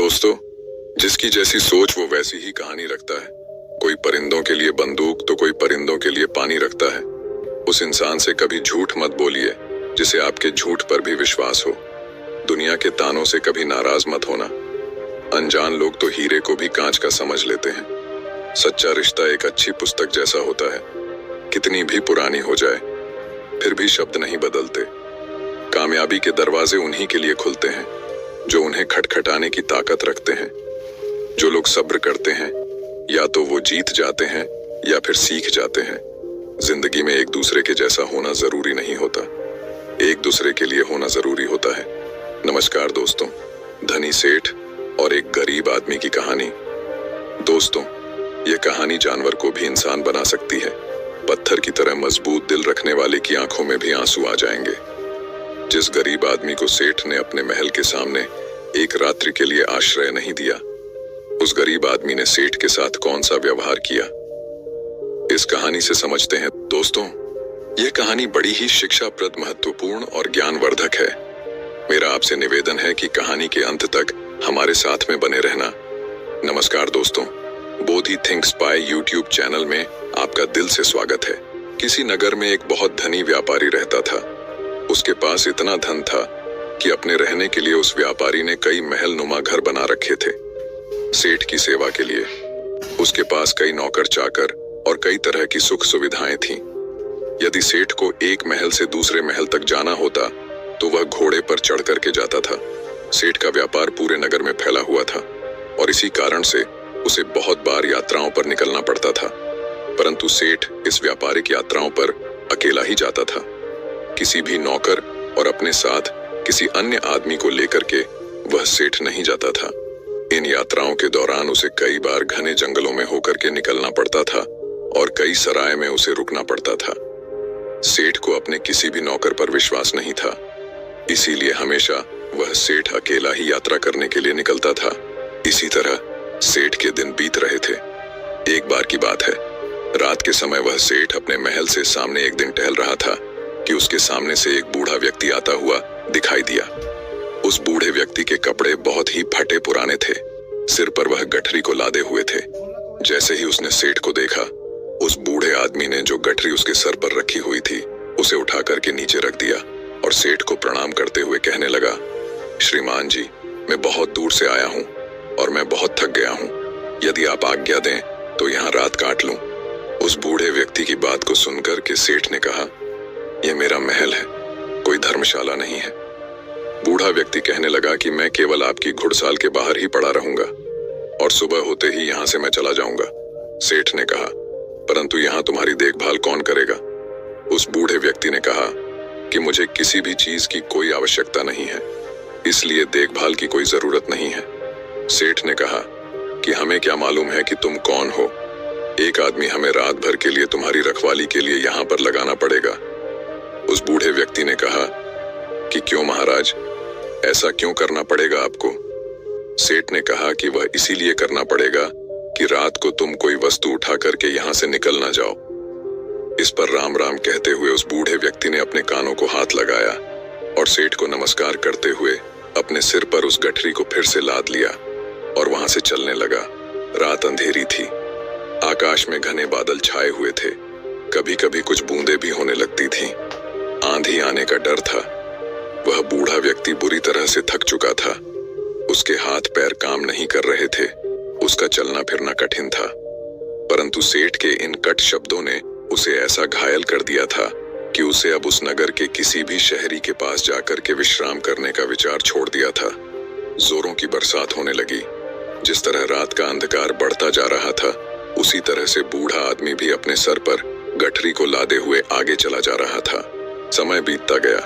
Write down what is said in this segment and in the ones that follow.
दोस्तों, जिसकी जैसी सोच वो वैसी ही कहानी रखता है। कोई परिंदों के लिए बंदूक तो कोई परिंदों के लिए पानी रखता है। उस इंसान से कभी झूठ मत बोलिए जिसे आपके झूठ पर भी विश्वास हो। दुनिया के तानों से कभी नाराज मत होना। अनजान लोग तो हीरे को भी कांच का समझ लेते हैं। सच्चा रिश्ता एक अच्छी पुस्तक जैसा होता है। कितनी भी पुरानी हो जाए फिर भी शब्द नहीं बदलते। कामयाबी के दरवाजे उन्हीं के लिए खुलते हैं जो उन्हें खटखटाने की ताकत रखते हैं। जो लोग सब्र करते हैं या तो वो जीत जाते हैं या फिर सीख जाते हैं। जिंदगी में एक दूसरे के जैसा होना जरूरी नहीं होता, एक दूसरे के लिए होना जरूरी होता है। नमस्कार दोस्तों, धनी सेठ और एक गरीब आदमी की कहानी। दोस्तों, ये कहानी जानवर को भी इंसान बना सकती है। पत्थर की तरह मजबूत दिल रखने वाले की आंखों में भी आंसू आ जाएंगे। जिस गरीब आदमी को सेठ ने अपने महल के सामने एक रात्रि के लिए आश्रय नहीं दिया, उस गरीब आदमी ने सेठ के साथ कौन सा व्यवहार किया, इस कहानी से समझते हैं। दोस्तों, यह कहानी बड़ी ही शिक्षाप्रद, महत्वपूर्ण और ज्ञानवर्धक है। मेरा आपसे निवेदन है कि कहानी के अंत तक हमारे साथ में बने रहना। नमस्कार दोस्तों, बोधि थिंक्स बाय यूट्यूब चैनल में आपका दिल से स्वागत है। किसी नगर में एक बहुत धनी व्यापारी रहता था। उसके पास इतना धन था कि अपने रहने के लिए उस व्यापारी ने कई महल नुमा घर बना रखे थे। सेठ की सेवा के लिए उसके पास कई नौकर चाकर और कई तरह की सुख सुविधाएं थीं। यदि सेठ को एक महल से दूसरे महल तक जाना होता तो वह घोड़े पर चढ़ करके जाता था। सेठ का व्यापार पूरे नगर में फैला हुआ था और इसी कारण से उसे बहुत बार यात्राओं पर निकलना पड़ता था। परंतु सेठ इस व्यापारिक यात्राओं पर अकेला ही जाता था। किसी भी नौकर और अपने साथ किसी अन्य आदमी को लेकर के वह सेठ नहीं जाता था। इन यात्राओं के दौरान उसे कई बार घने जंगलों में होकर के निकलना पड़ता था और कई सराय में उसे रुकना पड़ता था। सेठ को अपने किसी भी नौकर पर विश्वास नहीं था, इसीलिए हमेशा वह सेठ अकेला ही यात्रा करने के लिए निकलता था। इसी तरह सेठ के दिन बीत रहे थे। एक बार की बात है, रात के समय वह सेठ अपने महल से सामने एक दिन टहल रहा था कि उसके सामने से एक बूढ़ा व्यक्ति आता हुआ दिखाई दिया। उस बूढ़े व्यक्ति के कपड़े बहुत ही फटे पुराने थे। सिर पर वह गठरी को लादे हुए थे। जैसे ही उसने सेठ को देखा, उस बूढ़े आदमी ने जो गठरी उसके सर पर रखी हुई थी उसे उठा करके नीचे रख दिया और सेठ को प्रणाम करते हुए कहने लगा, श्रीमान जी, मैं बहुत दूर से आया हूँ और मैं बहुत थक गया हूँ। यदि आप आज्ञा दें तो यहाँ रात काट लूं। उस बूढ़े व्यक्ति की बात को सुनकर के सेठ ने कहा, यह मेरा महल है, कोई धर्मशाला नहीं है। बूढ़ा व्यक्ति कहने लगा कि मैं केवल आपकी घुड़साल के बाहर ही पड़ा रहूंगा और सुबह होते ही यहाँ से मैं चला जाऊंगा। सेठ ने कहा, परंतु यहाँ तुम्हारी देखभाल कौन करेगा? उस बूढ़े व्यक्ति ने कहा कि मुझे किसी भी चीज की कोई आवश्यकता नहीं है, इसलिए देखभाल की कोई जरूरत नहीं है। सेठ ने कहा कि हमें क्या मालूम है कि तुम कौन हो। एक आदमी हमें रात भर के लिए तुम्हारी रखवाली के लिए यहाँ पर लगाना पड़ेगा। उस बूढ़े व्यक्ति ने कहा कि क्यों महाराज, ऐसा क्यों करना पड़ेगा आपको? सेठ ने कहा कि वह इसीलिए करना पड़ेगा कि रात को तुम कोई वस्तु उठा करके यहाँ से निकल ना जाओ। इस पर राम राम कहते हुए उस बूढ़े व्यक्ति ने अपने कानों को हाथ लगाया और सेठ को नमस्कार करते हुए अपने सिर पर उस गठरी को फिर से लाद लिया और वहां से चलने लगा। रात अंधेरी थी, आकाश में घने बादल छाए हुए थे, कभी कभी कुछ बूंदें भी होने लगती थीं। आंधी आने का डर था। वह बूढ़ा व्यक्ति बुरी तरह से थक चुका था। उसके हाथ पैर काम नहीं कर रहे थे, उसका चलना फिरना कठिन था। परंतु सेठ के इन कट शब्दों ने उसे ऐसा घायल कर दिया था कि उसे अब उस नगर के किसी भी शहरी के पास जाकर के विश्राम करने का विचार छोड़ दिया था। जोरों की बरसात होने लगी। जिस तरह रात का अंधकार बढ़ता जा रहा था, उसी तरह से बूढ़ा आदमी भी अपने सर पर गठरी को लादे हुए आगे चला जा रहा था। समय बीतता गया।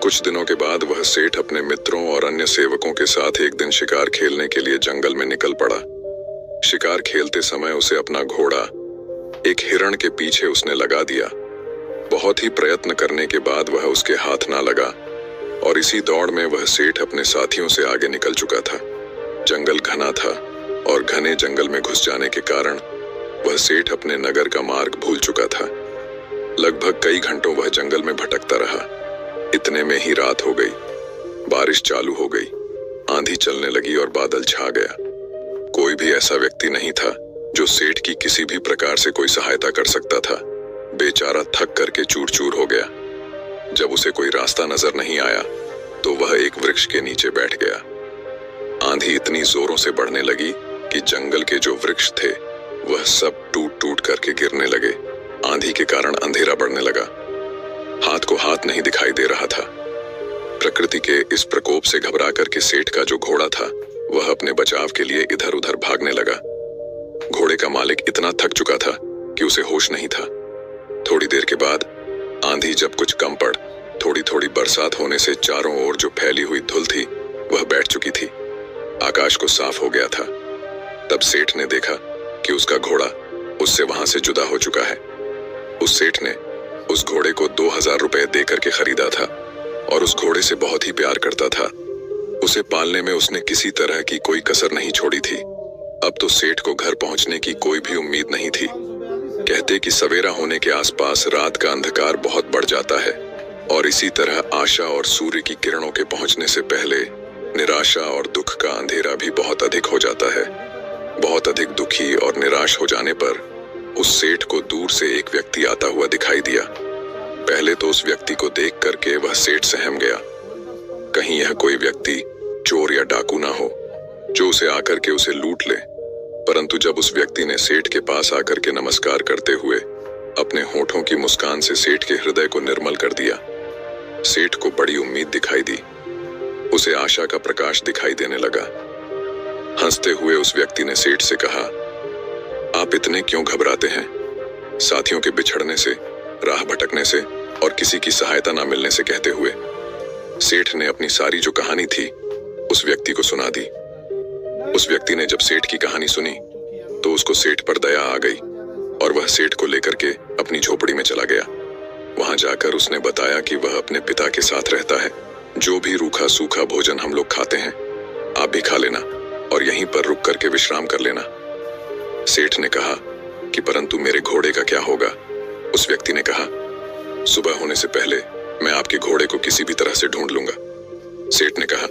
कुछ दिनों के बाद वह सेठ अपने मित्रों और अन्य सेवकों के साथ एक दिन शिकार खेलने के लिए जंगल में निकल पड़ा। शिकार खेलते समय उसे अपना घोड़ा एक हिरण के पीछे उसने लगा दिया। बहुत ही प्रयत्न करने के बाद वह उसके हाथ ना लगा और इसी दौड़ में वह सेठ अपने साथियों से आगे निकल चुका था। जंगल घना था और घने जंगल में घुस जाने के कारण वह सेठ अपने नगर का मार्ग भूल चुका था। लगभग कई घंटों वह जंगल में भटकता रहा। इतने में ही रात हो गई। बारिश चालू हो गई। आंधी चलने लगी और बादल छा गया। कोई भी ऐसा व्यक्ति नहीं था जो सेठ की किसी भी प्रकार से कोई सहायता कर सकता था। बेचारा थक करके चूर चूर हो गया। जब उसे कोई रास्ता नजर नहीं आया तो वह एक वृक्ष के नीचे बैठ गया। आंधी इतनी जोरों से बढ़ने लगी कि जंगल के जो वृक्ष थे वह सब टूट टूट करके गिरने लगे। आंधी के कारण अंधेरा बढ़ने लगा। हाथ को हाथ नहीं दिखाई दे रहा था। प्रकृति के इस प्रकोप से घबरा करके सेठ का जो घोड़ा था वह अपने बचाव के लिए इधर उधर भागने लगा। घोड़े का मालिक इतना थक चुका था कि उसे होश नहीं था। थोड़ी देर के बाद आंधी जब कुछ कम पड़, थोड़ी थोड़ी बरसात होने से चारों ओर जो फैली हुई धुल थी वह बैठ चुकी थी। आकाश को साफ हो गया था। तब सेठ ने देखा कि उसका घोड़ा उससे वहां से जुदा हो चुका है। उस सेठ ने उस घोड़े को 2000 रुपए दे करके खरीदा था और उस घोड़े से बहुत ही प्यार करता था। उसे पालने में उसने किसी तरह की कोई कसर नहीं छोड़ी थी। अब तो सेठ को घर पहुंचने की कोई भी उम्मीद नहीं थी। कहते कि सवेरा होने के आसपास रात का अंधकार बहुत बढ़ जाता है और इसी तरह आशा और सूर्य की किरणों के पहुंचने से पहले निराशा और दुख का अंधेरा भी बहुत अधिक हो जाता है। बहुत अधिक दुखी और निराश हो जाने पर उस सेठ को दूर से एक व्यक्ति आता हुआ दिखाई दिया। पहले तो उस व्यक्ति को देख करके वह सेठ सहम गया। कहीं यह कोई व्यक्ति चोर या डाकू ना हो जो उसे आकर के उसे लूट ले। परंतु जब उस व्यक्ति ने सेठ के पास आकर के नमस्कार करते हुए अपने होठों की मुस्कान से सेठ के हृदय को निर्मल कर दिया, सेठ को बड़ी उम्मीद दिखाई दी। उसे आशा का प्रकाश दिखाई देने लगा। हंसते हुए उस व्यक्ति ने सेठ से कहा, आप इतने क्यों घबराते हैं? साथियों के बिछड़ने से, राह भटकने से और किसी की सहायता ना मिलने से कहते हुए सेठ ने अपनी सारी जो कहानी थी उस व्यक्ति को सुना दी। उस व्यक्ति ने जब सेठ की कहानी सुनी तो उसको सेठ पर दया आ गई और वह सेठ को लेकर के अपनी झोपड़ी में चला गया। वहां जाकर उसने बताया कि वह अपने पिता के साथ रहता है। जो भी रूखा सूखा भोजन हम लोग खाते हैं आप भी खा लेना और यहीं पर रुक करके विश्राम कर लेना। सेठ ने कहा कि परंतु मेरे घोड़े का क्या होगा? उस व्यक्ति ने कहा, सुबह होने से पहले मैं आपके घोड़े को किसी भी तरह से ढूंढ लूंगा। सेठ ने कहा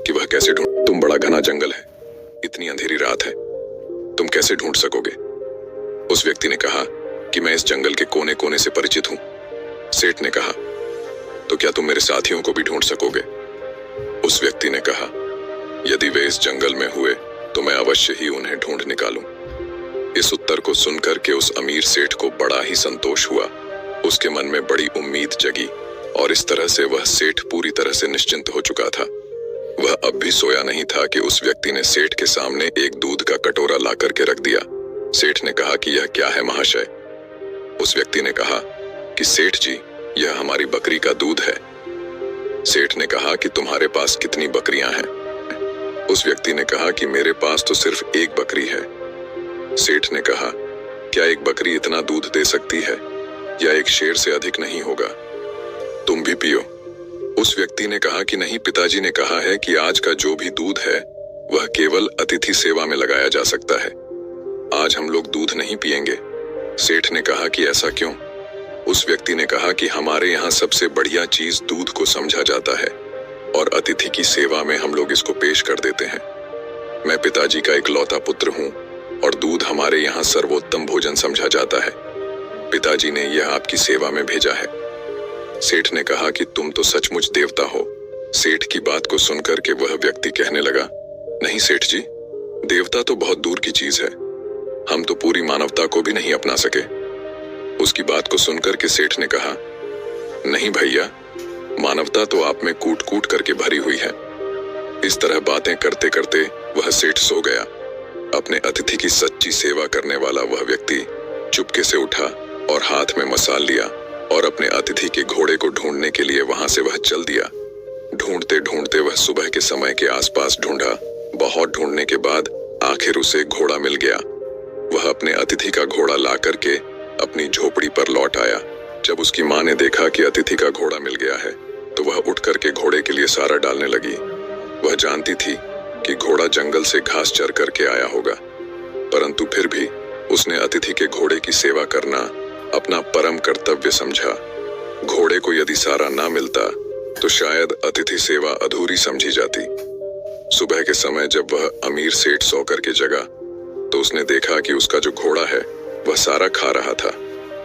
कि वह कैसे ढूंढ? तुम बड़ा घना जंगल है, इतनी अंधेरी रात है, तुम कैसे ढूंढ सकोगे? उस व्यक्ति ने कहा कि मैं इस जंगल के कोने कोने से परिचित हूं। सेठ ने कहा, तो क्या तुम मेरे साथियों को भी ढूंढ सकोगे? उस व्यक्ति ने कहा, यदि वे इस जंगल में हुए तो मैं अवश्य ही उन्हें ढूंढ निकालूं। इस उत्तर को सुनकर के उस अमीर सेठ को बड़ा ही संतोष हुआ। उसके मन में बड़ी उम्मीद जगी और इस तरह से वह सेठ पूरी तरह से निश्चिंत हो चुका था। वह अब भी सोया नहीं था कि उस व्यक्ति ने सेठ के सामने एक दूध का कटोरा ला करके रख दिया। सेठ ने कहा कि यह क्या है महाशय? उस व्यक्ति ने कहा कि सेठ जी, यह हमारी बकरी का दूध है। सेठ ने कहा कि तुम्हारे पास कितनी बकरियां हैं? उस व्यक्ति ने कहा कि मेरे पास तो सिर्फ एक बकरी है। सेठ ने कहा, क्या एक बकरी इतना दूध दे सकती है? या एक शेर से अधिक नहीं होगा? तुम भी पियो। उस व्यक्ति ने कहा कि नहीं, पिताजी ने कहा है कि आज का जो भी दूध है वह केवल अतिथि सेवा में लगाया जा सकता है। आज हम लोग दूध नहीं पिएंगे। सेठ ने कहा कि ऐसा क्यों? उस व्यक्ति ने कहा कि हमारे यहाँ सबसे बढ़िया चीज दूध को समझा जाता है और अतिथि की सेवा में हम लोग इसको पेश कर देते हैं। मैं पिताजी का इकलौता पुत्र हूँ और दूध हमारे यहाँ सर्वोत्तम भोजन समझा जाता है। पिताजी ने यह आपकी सेवा में भेजा है। सेठ ने कहा कि तुम तो सचमुच देवता हो। सेठ की बात को सुनकर के वह व्यक्ति कहने लगा, नहीं सेठ जी, देवता तो बहुत दूर की चीज है, हम तो पूरी मानवता को भी नहीं अपना सके। उसकी बात को सुनकर के सेठ ने कहा, नहीं भैया, मानवता तो आप में कूट कूट करके भरी हुई है। इस तरह बातें करते करते वह सेठ सो गया। अपने अतिथि की सच्ची सेवा करने वाला वह व्यक्ति चुपके से उठा और हाथ में मसाल लिया और अपने अतिथि के घोड़े को ढूंढने के लिए वहां से वह चल दिया। ढूंढते ढूंढते वह सुबह के समय के आसपास ढूंढा। बहुत ढूंढने के बाद आखिर उसे घोड़ा मिल गया। वह अपने अतिथि का घोड़ा ला करके अपनी झोपड़ी पर लौट आया। जब उसकी माँ ने देखा कि अतिथि का घोड़ा मिल गया है तो वह उठ करके घोड़े के लिए सारा डालने लगी। वह जानती थी कि घोड़ा जंगल से घास चर करके आया होगा, परंतु फिर भी उसने अतिथि के घोड़े की सेवा करना अपना परम कर्तव्य समझा। घोड़े को यदि सारा ना मिलता तो शायद अतिथि सेवा अधूरी समझी जाती। सुबह के समय जब वह अमीर सेठ सो करके जगा तो उसने देखा कि उसका जो घोड़ा है वह सारा खा रहा था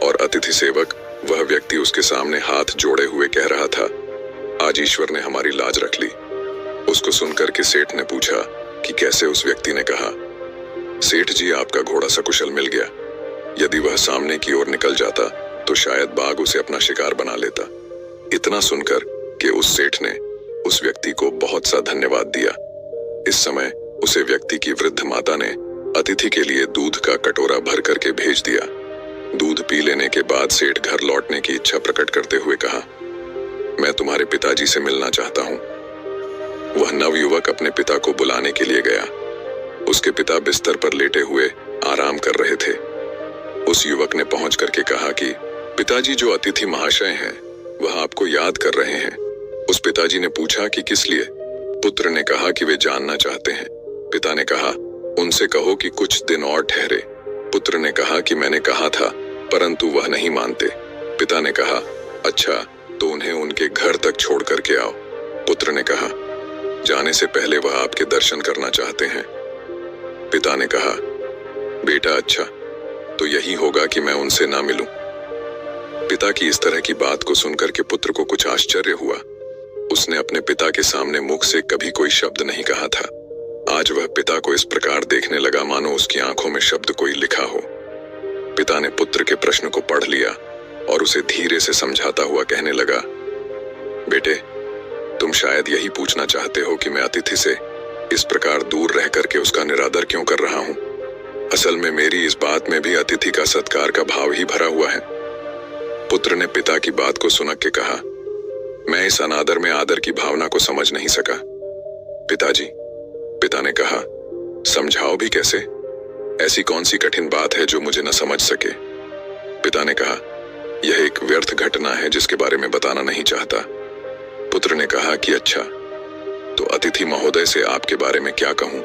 और अतिथि सेवक वह व्यक्ति उसके सामने हाथ जोड़े हुए कह रहा था, आज ईश्वर ने हमारी लाज रख ली। उसको सुनकर के सेठ ने पूछा कि कैसे। उस व्यक्ति ने कहा, सेठ जी, आपका घोड़ा सकुशल मिल गया। यदि वह सामने की ओर निकल जाता तो शायद बाघ उसे अपना शिकार बना लेता। इतना सुनकर कि उस सेठ ने उस व्यक्ति को बहुत सा धन्यवाद दिया। इस समय उसे व्यक्ति की वृद्ध माता ने अतिथि के लिए दूध का कटोरा भर करके भेज दिया। दूध पी लेने के बाद सेठ घर लौटने की इच्छा प्रकट करते हुए कहा, मैं तुम्हारे पिताजी से मिलना चाहता हूँ। वह नवयुवक अपने पिता को बुलाने के लिए गया। उसके पिता बिस्तर पर लेटे हुए आराम कर रहे थे। उस युवक ने पहुंच करके कहा कि पिताजी, जो अतिथि महाशय हैं वह आपको याद कर रहे हैं। उस पिताजी ने पूछा कि किस लिए? पुत्र ने कहा कि वे जानना चाहते हैं। पिता ने कहा, उनसे कहो कि कुछ दिन और ठहरे। पुत्र ने कहा कि मैंने कहा था परंतु वह नहीं मानते। पिता ने कहा, अच्छा तो उन्हें उनके घर तक छोड़ करके आओ। पुत्र ने कहा, जाने से पहले वह आपके दर्शन करना चाहते हैं। पिता ने कहा, बेटा अच्छा, तो यही होगा कि मैं उनसे ना मिलूं। पिता की इस तरह की बात को सुनकर के पुत्र को कुछ आश्चर्य हुआ। उसने अपने पिता के सामने मुख से कभी कोई शब्द नहीं कहा था। आज वह पिता को इस प्रकार देखने लगा मानो उसकी आंखों में शब्द कोई लिखा हो। पिता ने पुत्र के प्रश्न को पढ़ लिया और उसे धीरे से समझाता हुआ कहने लगा, बेटे, तुम शायद यही पूछना चाहते हो कि मैं अतिथि से इस प्रकार दूर रह करके उसका निरादर क्यों कर रहा हूं। असल में मेरी इस बात में भी अतिथि का सत्कार का भाव ही भरा हुआ है। पुत्र ने पिता की बात को सुन के कहा, मैं इस अनादर में आदर की भावना को समझ नहीं सका। पिताजी, पिता ने कहा, समझाओ भी कैसे? ऐसी कौन सी कठिन बात है जो मुझे न समझ सके? पिता ने कहा, यह एक व्यर्थ घटना है जिसके बारे में बताना नहीं चाहता। पुत्र ने कहा कि अच्छा, तो अतिथि महोदय से आपके बारे में क्या कहूं?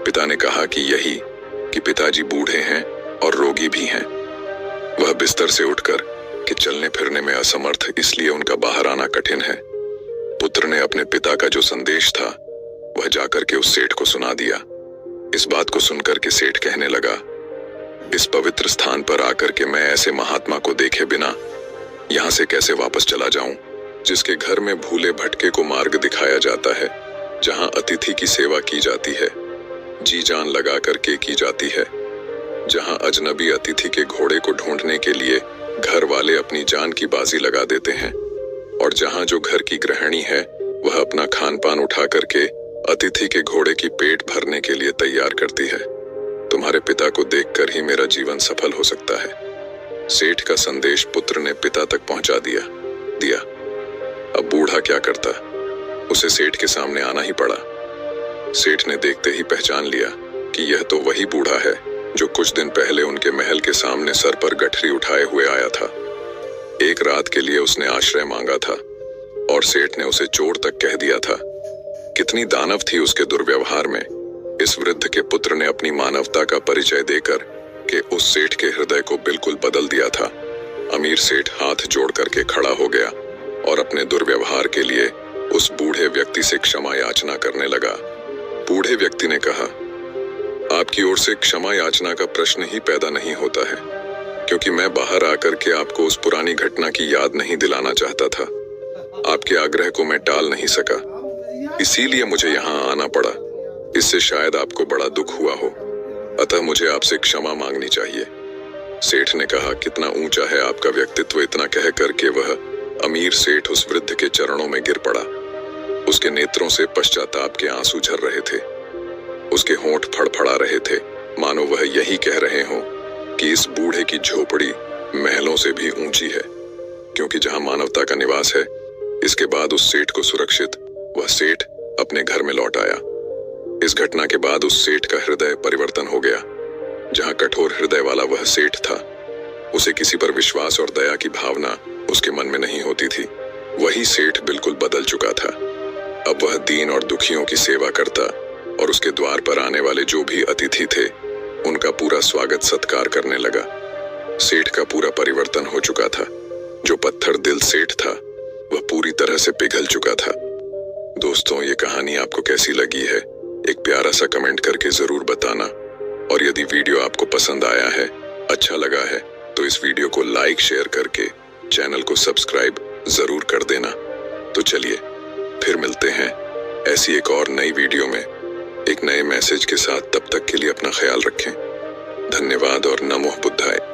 पिता ने कहा कि यही कि पिताजी बूढ़े हैं और रोगी भी हैं। वह बिस्तर से उठकर कि चलने फिरने में असमर्थ, इसलिए उनका बाहर आना कठिन है। पुत्र ने अपने पिता का जो संदेश था वह जाकर के उस सेठ को सुना दिया। इस बात को सुनकर के सेठ कहने लगा, इस पवित्र स्थान पर आकर के मैं ऐसे महात्मा को देखे बिना यहाँ से कैसे वापस चला जाऊं, जिसके घर में भूले भटके को मार्ग दिखाया जाता है, जहां अतिथि की सेवा की जाती है, जी जान लगा करके की जाती है, जहां अजनबी अतिथि के घोड़े को ढूंढने के लिए घर वाले अपनी जान की बाजी लगा देते हैं, और जहां जो घर की गृहिणी है वह अपना खान पान उठा करके अतिथि के घोड़े की पेट भरने के लिए तैयार करती है। तुम्हारे पिता को देखकर ही मेरा जीवन सफल हो सकता है। सेठ का संदेश पुत्र ने पिता तक पहुंचा दिया। अब बूढ़ा क्या करता, उसे सेठ के सामने आना ही पड़ा। सेठ ने देखते ही पहचान लिया कि यह तो वही बूढ़ा है जो कुछ दिन पहले उनके महल के सामने सर पर गठरी उठाए हुए आया था। एक रात के लिए उसने आश्रय मांगा था और सेठ ने उसे चोर तक कह दिया था। कितनी दानव थी उसके दुर्व्यवहार में। इस वृद्ध के पुत्र ने अपनी मानवता का परिचय देकर के उस सेठ के हृदय को बिल्कुल बदल दिया था। अमीर सेठ हाथ जोड़ करके खड़ा हो गया और अपने दुर्व्यवहार के लिए उस बूढ़े व्यक्ति से क्षमा याचना करने लगा। बूढ़े व्यक्ति ने कहा, आपकी ओर से क्षमा याचना का प्रश्न ही पैदा नहीं होता है, क्योंकि मैं बाहर आकर के आपको उस पुरानी घटना की याद नहीं दिलाना चाहता था। आपके आग्रह को मैं टाल नहीं सका, इसीलिए मुझे यहाँ आना पड़ा। इससे शायद आपको बड़ा दुख हुआ हो, अतः मुझे आपसे क्षमा मांगनी चाहिए। सेठ ने कहा, कितना ऊंचा है आपका व्यक्तित्व। इतना कह करके वह अमीर सेठ उस वृद्ध के चरणों में गिर पड़ा। उसके नेत्रों से पश्चाताप के आंसू झर रहे थे। उसके होंठ फड़फड़ा रहे थे, मानो वह यही कह रहे हों कि इस बूढ़े की झोपड़ी महलों से भी ऊंची है, क्योंकि जहां मानवता का निवास है। इसके बाद उस सेठ को सुरक्षित वह सेठ अपने घर में लौट आया। इस घटना के बाद उस सेठ का हृदय परिवर्तन हो गया। जहां कठोर हृदय वाला वह सेठ था, उसे किसी पर विश्वास और दया की भावना उसके मन में नहीं होती थी। वही सेठ बिल्कुल बदल चुका था। अब वह दीन और दुखियों की सेवा करता और उसके द्वार पर आने वाले जो भी अतिथि थे उनका पूरा स्वागत सत्कार करने लगा। सेठ का पूरा परिवर्तन हो चुका था। जो पत्थर दिल सेठ था वह पूरी तरह से पिघल चुका था। दोस्तों, ये कहानी आपको कैसी लगी है, एक प्यारा सा कमेंट करके जरूर बताना। और यदि वीडियो आपको पसंद आया है, अच्छा लगा है, तो इस वीडियो को लाइक शेयर करके चैनल को सब्सक्राइब जरूर कर देना। तो चलिए फिर मिलते हैं ऐसी एक और नई वीडियो में एक नए मैसेज के साथ। तब तक के लिए अपना ख्याल रखें। धन्यवाद और नमो बुद्धाय।